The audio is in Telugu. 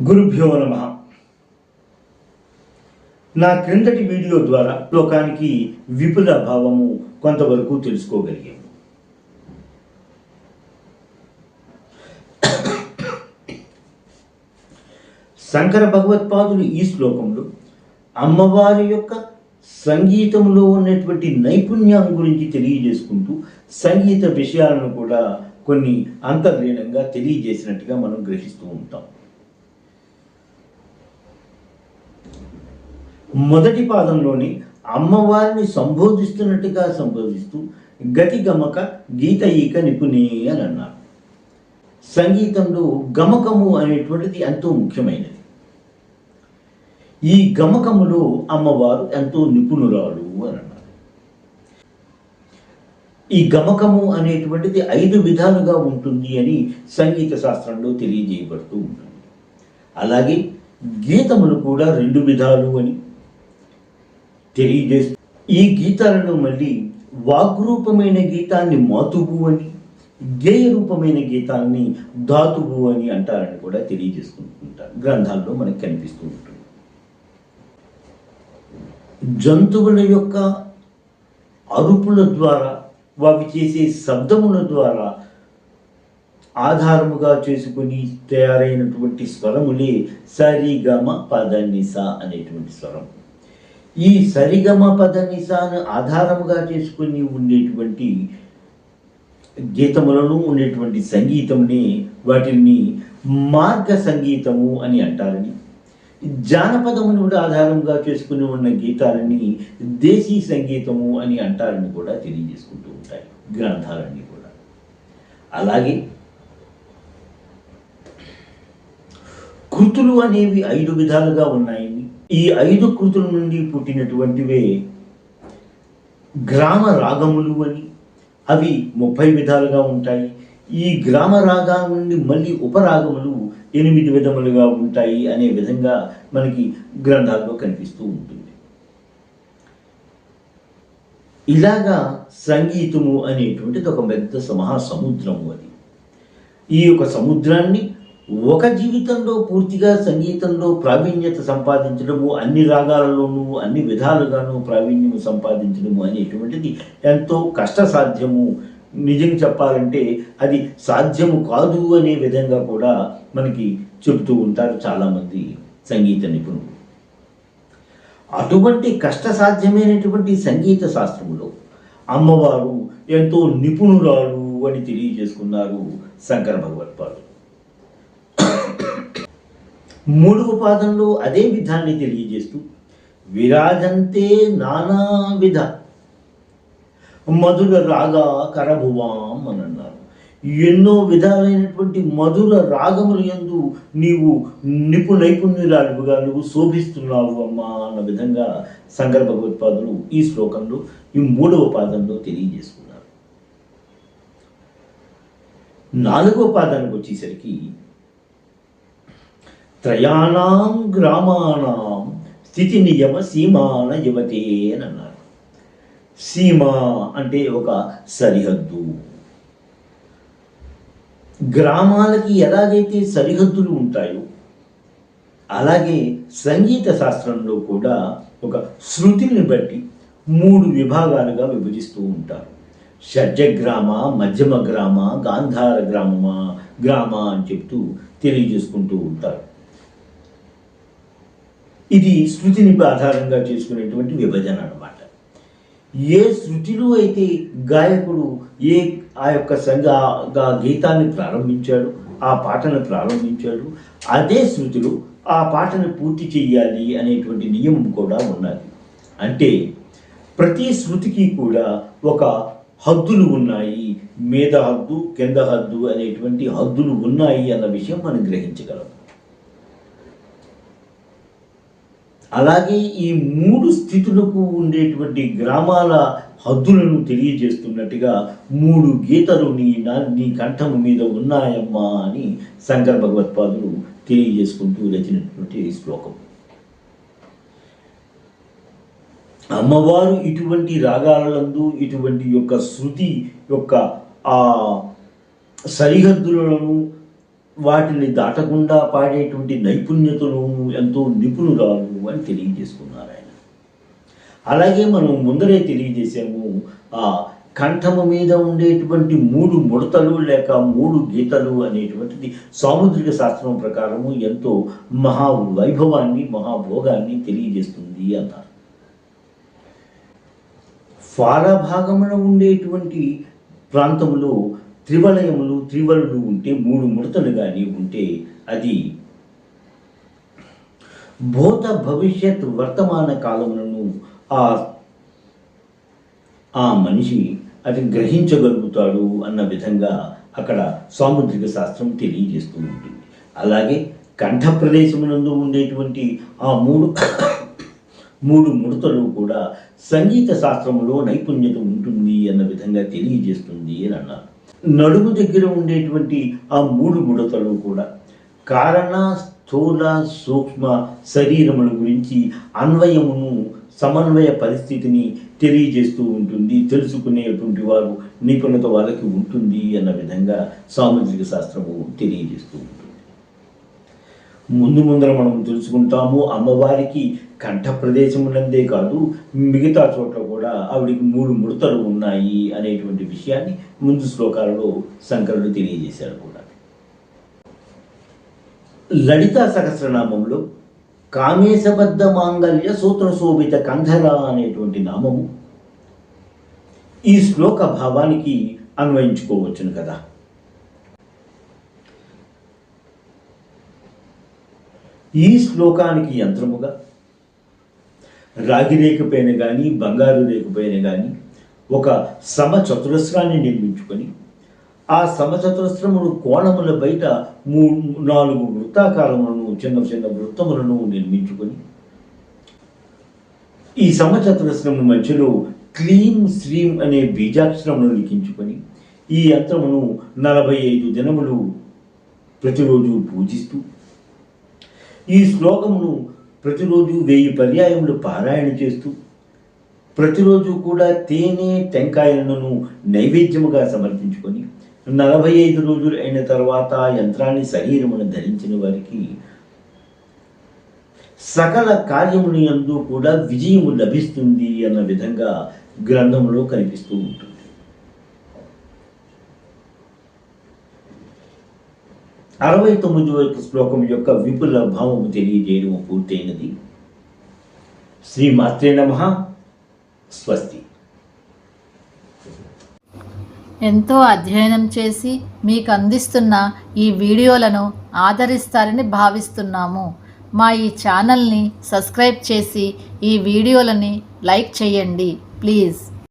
గురుభ్యో నమః. నా క్రిందటి వీడియో ద్వారా లోకానికి విపుల భావము కొంతవరకు తెలుసుకోగలిగాము. శంకర భగవత్పాదులు ఈ శ్లోకంలో అమ్మవారి యొక్క సంగీతంలో ఉన్నటువంటి నైపుణ్యం గురించి తెలియజేసుకుంటూ సంగీత విషయాలను కూడా కొన్ని అంతర్లీనంగా తెలియజేసినట్టుగా మనం గ్రహిస్తూ ఉంటాం. మొదటి పాదంలోని అమ్మవారిని సంబోధిస్తున్నట్టుగా సంబోధిస్తూ గతి గమక గీత ఈక నిపుణి అని అన్నారు. సంగీతంలో గమకము అనేటువంటిది ఎంతో ముఖ్యమైనది. ఈ గమకములో అమ్మవారు ఎంతో నిపుణురాలు అని అన్నారు. ఈ గమకము అనేటువంటిది 5 విధాలుగా ఉంటుంది అని సంగీత శాస్త్రంలో తెలియజేయబడుతూ ఉంటుంది. అలాగే గీతములు కూడా 2 విధాలు అని తెలియజేస్తూ ఈ గీతాలను మళ్ళీ వాగ్రూపమైన గీతాన్ని మాతువు అని, గేయ రూపమైన గీతాన్ని ధాతువు అని అంటారని కూడా తెలియజేసుకుంటుంటారు. గ్రంథాల్లో మనకు కనిపిస్తూ ఉంటుంది. జంతువుల యొక్క అరుపుల ద్వారా, అవి చేసే శబ్దముల ద్వారా ఆధారముగా చేసుకుని తయారైనటువంటి స్వరములే సరిగమ పదనిస అనేటువంటి స్వరం. ఈ సరిగమ పదనిసాను ఆధారముగా చేసుకుని ఉండేటువంటి గీతములను ఉండేటువంటి సంగీతంని వాటిని మార్గ సంగీతము అని అంటారని, జానపదమును కూడా ఆధారంగా చేసుకుని ఉన్న గీతాలని దేశీ సంగీతము అని అంటారని కూడా తెలియజేసుకుంటూ ఉంటాయి గ్రంథాలన్నీ కూడా. అలాగే కృతులు అనేవి 5 విధాలుగా ఉన్నాయని, ఈ 5 కృతుల నుండి పుట్టినటువంటివే గ్రామ రాగములు అని, అవి 30 విధాలుగా ఉంటాయి. ఈ గ్రామ రాగాల నుండి మళ్ళీ ఉపరాగములు 8 విధములుగా ఉంటాయి అనే విధంగా మనకి గ్రంథాల్లో కనిపిస్తూ ఉంటుంది. ఇలాగా సంగీతము అనేటువంటిది ఒక పెద్ద మహాసముద్రము. అది ఈ యొక్క సముద్రాన్ని ఒక జీవితంలో పూర్తిగా సంగీతంలో ప్రావీణ్యత సంపాదించడము, అన్ని రాగాలలోనూ అన్ని విధాలుగాను ప్రావీణ్యము సంపాదించడము అనేటువంటిది ఎంతో కష్టసాధ్యము. నిజం చెప్పాలంటే అది సాధ్యము కాదు అనే విధంగా కూడా మనకి చెబుతూ ఉంటారు చాలామంది సంగీత నిపుణులు. అటువంటి కష్టసాధ్యమైనటువంటి సంగీత శాస్త్రములో అమ్మవారు ఎంతో నిపుణురాలు అని తెలియజేసుకున్నారు శంకర భగవత్పాదులు. 3వ పాదంలో అదే విధాన్ని తెలియజేస్తూ విరాజంతే నానావిధ మధుర రాగా కరభువాం అని అన్నారు. ఎన్నో విధాలైనటువంటి మధుర రాగముల యందు నీవు నైపుణ్యురాలుగా నువ్వు శోభిస్తున్నావు అమ్మా అన్న విధంగా శంకర భగవత్పాదులు ఈ శ్లోకంలో ఈ 3వ పాదంలో తెలియజేసుకున్నారు. 4వ పాదానికి వచ్చేసరికి త్రయాణం గ్రామాణం స్థితి నియమ సీమాన యువతే అని అన్నారు. సీమ అంటే ఒక సరిహద్దు. గ్రామాలకి ఎలాగైతే సరిహద్దులు ఉంటాయో అలాగే సంగీత శాస్త్రంలో కూడా ఒక శృతిని బట్టి 3 విభాగాలుగా విభజిస్తూ ఉంటారు. షడ్జగ్రామ, మధ్యమ గ్రామ, గాంధార గ్రామ అని చెప్తూ తెలియజేసుకుంటూ ఉంటారు. ఇది శృతిని ఆధారంగా చేసుకునేటువంటి విభజన అన్నమాట. ఏ శృతిలో అయితే గాయకుడు ఆ యొక్క గీతాన్ని ప్రారంభించాడు, ఆ పాటను ప్రారంభించాడు, అదే శృతిలో ఆ పాటను పూర్తి చెయ్యాలి అనేటువంటి నియమం కూడా ఉన్నది. అంటే ప్రతి శృతికి కూడా ఒక హద్దులు ఉన్నాయి. మీద హద్దు, కింద హద్దు అనేటువంటి హద్దులు ఉన్నాయి అన్న విషయం మనం గ్రహించగలం. అలాగే ఈ 3 స్థితులకు ఉండేటువంటి గ్రామాల హద్దులను తెలియజేస్తున్నట్టుగా 3 గీతలు నీ కంఠము మీద ఉన్నాయమ్మా అని శంకర భగవత్పాదులు తెలియజేసుకుంటూ రచించినటువంటి శ్లోకం. అమ్మవారు ఇటువంటి రాగాలందు ఇటువంటి యొక్క శృతి యొక్క ఆ సరిహద్దులను వాటిని దాటకుండా పాడేటువంటి నైపుణ్యతను ఎంతో నిపుణురాలు అని తెలియజేసుకున్నారు ఆయన. అలాగే మనం ముందరే తెలియజేసాము, ఆ కంఠము మీద ఉండేటువంటి 3 ముడతలు లేక 3 గీతలు అనేటువంటిది సాముద్రిక శాస్త్రం ప్రకారము ఎంతో మహావైభవాన్ని మహాభోగాన్ని తెలియజేస్తుంది అన్నారు. భాగమున ఉండేటువంటి ప్రాంతంలో త్రివలుడు ఉంటే 3 ముడతలు కానీ ఉంటే అది భూత భవిష్యత్ వర్తమాన కాలములను ఆ మనిషి అది గ్రహించగలుగుతాడు అన్న విధంగా అక్కడ సాముద్రిక శాస్త్రం తెలియజేస్తూ ఉంటుంది. అలాగే కంఠ ప్రదేశమునందు ఉండేటువంటి ఆ 3 ముడతలు కూడా సంగీత శాస్త్రంలో నైపుణ్యత ఉంటుంది అన్న విధంగా తెలియజేస్తుంది అని అన్నారు. నడుము దగ్గర ఉండేటువంటి ఆ 3 ముడతలు కూడా కారణ స్థూల సూక్ష్మ శరీరముల గురించి అన్వయమును సమన్వయ పరిస్థితిని తెలియజేస్తూ ఉంటుంది. తెలుసుకునేటువంటి వారు నిపుణత వాళ్ళకి ఉంటుంది అన్న విధంగా సాముద్రిక శాస్త్రము తెలియజేస్తూ ఉంటుంది. ముందర మనం తెలుసుకుంటాము, అమ్మవారికి కంఠ ప్రదేశములందే కాదు మిగతా చోట్ల కూడా ఆవిడికి 3 ముడతలు ఉన్నాయి అనేటువంటి విషయాన్ని ముందు శ్లోకాలలో శంకరుడు తెలియజేశాడు కూడా. లలితా సహస్రనామంలో కామేశబద్ధ మాంగళ్య సూత్ర శోభిత కంధర అనేటువంటి నామము ఈ శ్లోక భావానికి అన్వయించుకోవచ్చును కదా. ఈ శ్లోకానికి యంత్రముగా రాగి రేకుపైన కానీ బంగారు రేకుపైన కానీ ఒక సమచతురస్రాన్ని నిర్మించుకొని ఆ సమచతురస్రమును కోణముల బయట 4 వృత్తాకారములను చిన్న చిన్న వృత్తములను నిర్మించుకొని ఈ సమచతురస్రము మధ్యలో క్లీం శ్రీం అనే బీజాక్షరమును లిఖించుకొని ఈ యంత్రమును 45 దినములు ప్రతిరోజు పూజిస్తూ ఈ శ్లోకమును ప్రతిరోజు 1000 పర్యాయములు పారాయణ చేస్తూ ప్రతిరోజు కూడా తేనె టెంకాయలను నైవేద్యముగా సమర్పించుకొని 45 రోజులు అయిన తర్వాత యంత్రాన్ని శరీరమును ధరించిన వారికి సకల కార్యముని యందు కూడా విజయము లభిస్తుంది అన్న విధంగా గ్రంథంలో కనిపిస్తూ ఉంటుంది. అరవై 69వ శ్లోకం యొక్క విపుల భావము తెలియజేయడం పూర్తయినది. శ్రీమాత్రే నమః. స్వస్తి. ఎంతో అధ్యయనం చేసి మీకు అందిస్తున్న ఈ వీడియోలను ఆదరిస్తారని భావిస్తున్నాము. మా ఈ ఛానల్ని సబ్స్క్రైబ్ చేసి ఈ వీడియోలని లైక్ చేయండి ప్లీజ్.